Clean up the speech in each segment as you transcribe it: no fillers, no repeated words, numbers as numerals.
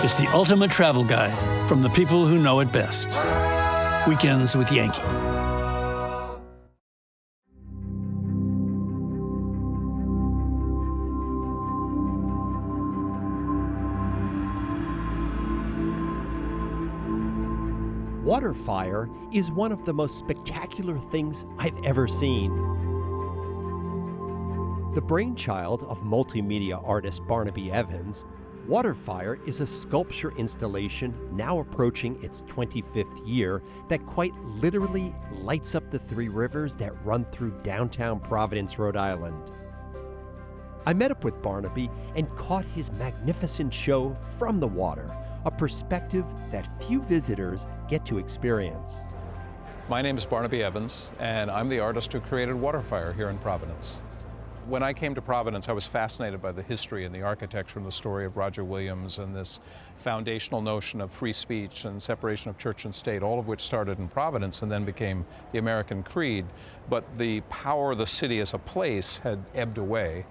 It's the ultimate travel guide from the people who know it best. Weekends with Yankee. WaterFire is one of the most spectacular things I've ever seen. The brainchild of multimedia artist Barnaby Evans, WaterFire is a sculpture installation now approaching its 25th year that quite literally lights up the three rivers that run through downtown Providence, Rhode Island. I met up with Barnaby and caught his magnificent show from the water, a perspective that few visitors get to experience. My name is Barnaby Evans, and I'm the artist who created WaterFire here in Providence. When I came to Providence, I was fascinated by the history and the architecture and the story of Roger Williams and this foundational notion of free speech and separation of church and state, all of which started in Providence and then became the American creed. But the power of the city as a place had ebbed away.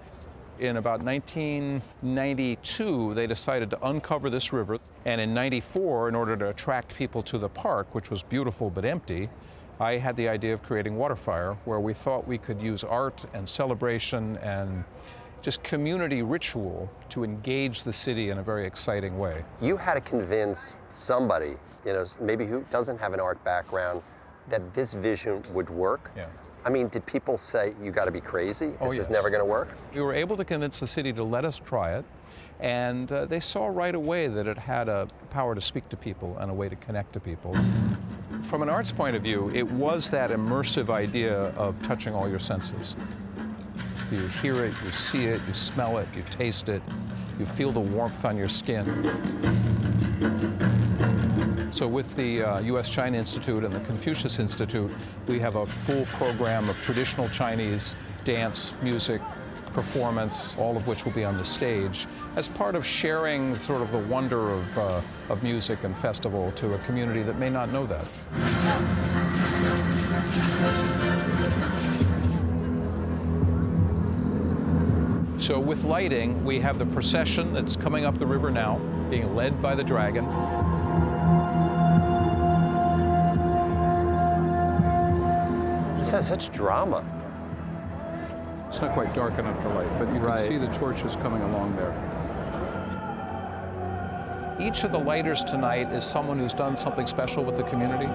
In about 1992, they decided to uncover this river. And in 94, in order to attract people to the park, which was beautiful but empty, I had the idea of creating WaterFire, where we thought we could use art and celebration and just community ritual to engage the city in a very exciting way. You had to convince somebody, maybe who doesn't have an art background, that this vision would work. Yeah. I mean, did people say, you got to be crazy? This yes. is never going to work? We were able to convince the city to let us try it, and they saw right away that it had a power to speak to people and a way to connect to people. From an arts point of view, it was that immersive idea of touching all your senses. You hear it, you see it, you smell it, you taste it, you feel the warmth on your skin. So with the U.S.-China Institute and the Confucius Institute, we have a full program of traditional Chinese dance, music, performance, all of which will be on the stage, as part of sharing sort of the wonder of music and festival to a community that may not know that. So with lighting, we have the procession that's coming up the river now, being led by the dragon. This has such drama. It's not quite dark enough to light, but you can see the torches coming along there. Each of the lighters tonight is someone who's done something special with the community.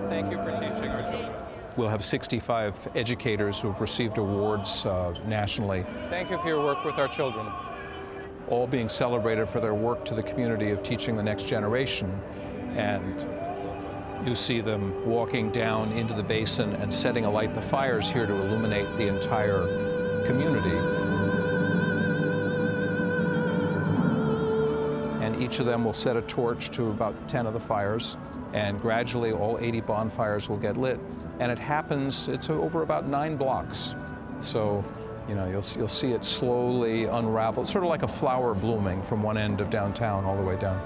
Thank you for teaching our children. We'll have 65 educators who have received awards nationally. Thank you for your work with our children. All being celebrated for their work to the community of teaching the next generation. And you see them walking down into the basin and setting alight the fires here to illuminate the entire community. And each of them will set a torch to about 10 of the fires, and gradually all 80 bonfires will get lit. And it happens, it's over about 9 blocks. So, you'll see it slowly unravel, sort of like a flower blooming from one end of downtown all the way down.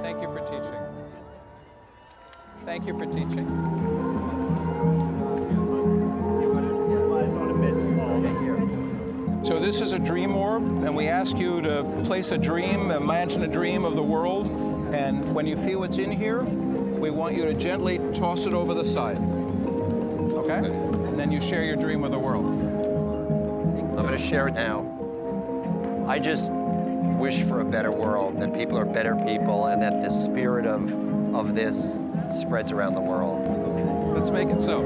Thank you for teaching. Thank you for teaching. So this is a dream orb, and we ask you to place a dream, imagine a dream of the world, and when you feel it's in here, we want you to gently toss it over the side, okay? And then you share your dream with the world. I'm going to share it now. I just wish for a better world, that people are better people, and that the spirit of this spreads around the world. Let's make it so.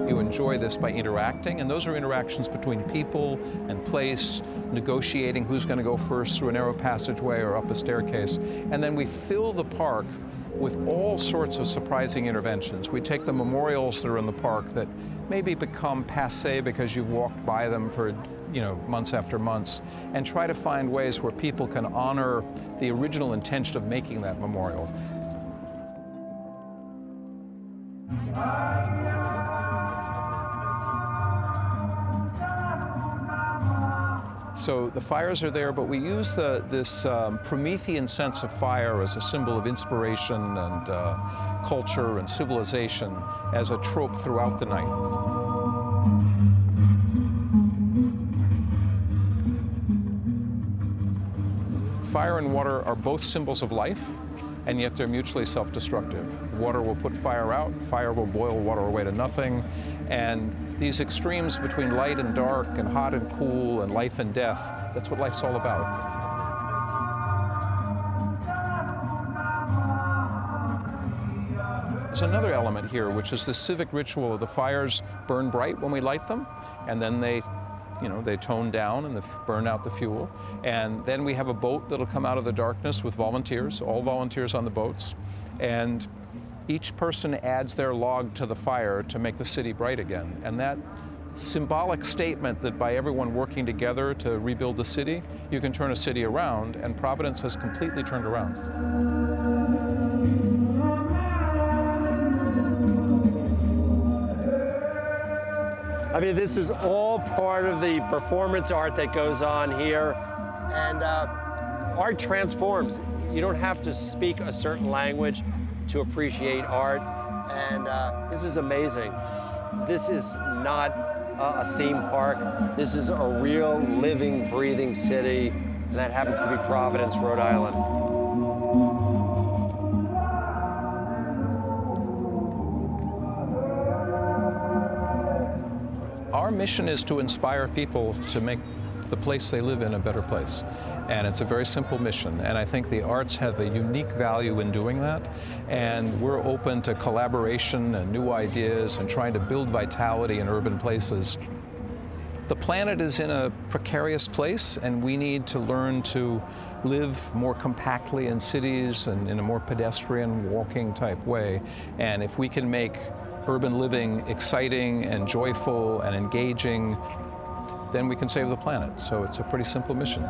You enjoy this by interacting, and those are interactions between people and place, negotiating who's going to go first through a narrow passageway or up a staircase. And then we fill the park with all sorts of surprising interventions. We take the memorials that are in the park that maybe become passé because you've walked by them for months after months, and try to find ways where people can honor the original intention of making that memorial. So the fires are there, but we use this Promethean sense of fire as a symbol of inspiration and culture and civilization as a trope throughout the night. fire and water are both symbols of life, and yet they're mutually self-destructive. Water will put fire out, fire will boil water away to nothing, and these extremes between light and dark and hot and cool and life and death, that's what life's all about. There's another element here, which is the civic ritual of the fires burn bright when we light them, and then they tone down and burn out the fuel. And then we have a boat that'll come out of the darkness with volunteers, all volunteers on the boats. And each person adds their log to the fire to make the city bright again. And that symbolic statement that by everyone working together to rebuild the city, you can turn a city around, and Providence has completely turned around. I mean, this is all part of the performance art that goes on here. And art transforms. You don't have to speak a certain language to appreciate art. And this is amazing. This is not a theme park. This is a real living, breathing city. And that happens to be Providence, Rhode Island. Our mission is to inspire people to make the place they live in a better place. And it's a very simple mission. And I think the arts have a unique value in doing that. And we're open to collaboration and new ideas and trying to build vitality in urban places. The planet is in a precarious place, and we need to learn to live more compactly in cities and in a more pedestrian, walking type way. And if we can make urban living exciting and joyful and engaging, then we can save the planet. So it's a pretty simple mission.